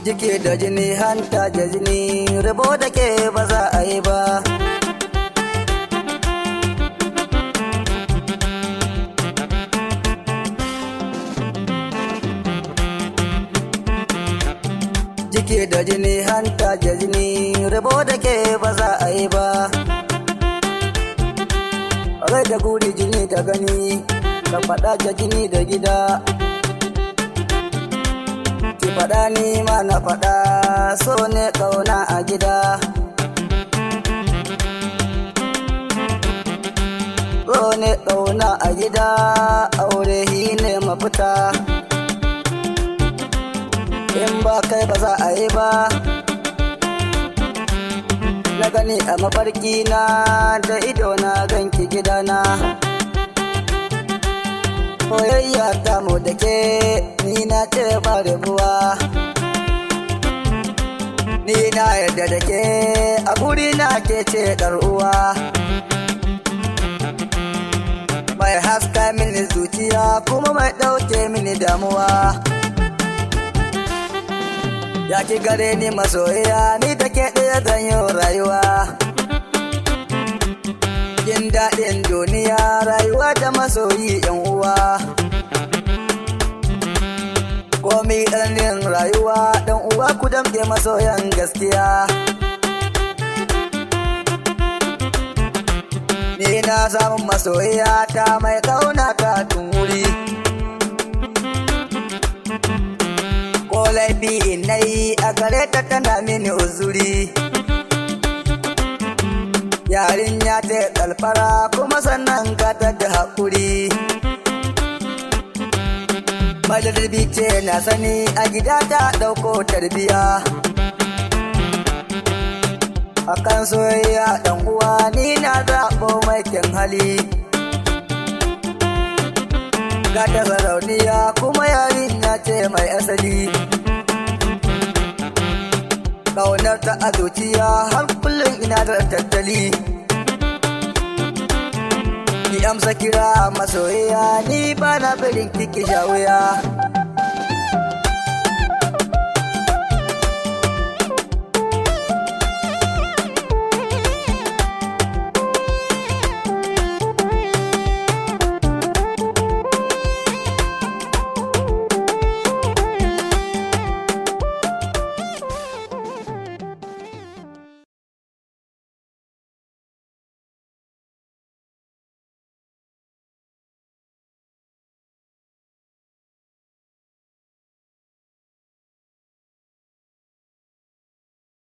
Jiki da jini hanta da jini rabo da ke ba za a yi ba. Jiki da jini hanta da jini rabo da ke ba za a yi ba. Rai da guri jini da gani ka faɗa da jini da gida. Ki faɗa ni ma na faɗa so ne ƙauna a gida. So ne ƙauna a gida aure hi ne mafita. In ba kai ba za a yi ba. Na gani a mafarki na da ido na ganki gidana. Soyayya ta mu da ke ni na ce ba rabuwa. Ni na yarda da ke a guri na ke ce ɗar uwa. Mai haska mini zuciya kuma mai ɗauke mini damuwa. Ya ki gare ni masoyiya ni da ke ɗaya zan yi rayuwa. Jin daɗin duniya rayuwa da masoyi yan uwa. Komi ɗanin rayuwa ɗan uwa ku damke masoyan gaskiya. Ni na samu masoyiya ta mai ƙauna ta tun wuri. Ko laifi in nayi a gare ta tana mini uzuri. Yarinya ta kalfara kuma sannan gata da haƙuri. Madalbi ce na sani a gida ta ɗauko tarbiya. Akan soyayya ɗan uwa ni na zaɓo mai kyan hali. Gata sarauniya kuma yarinya ce mai asali. Ƙaunar ta a zuciya har kullum ina da tattali. Ki amsa kira masoyiya ni ba na barin kiki sha wuya.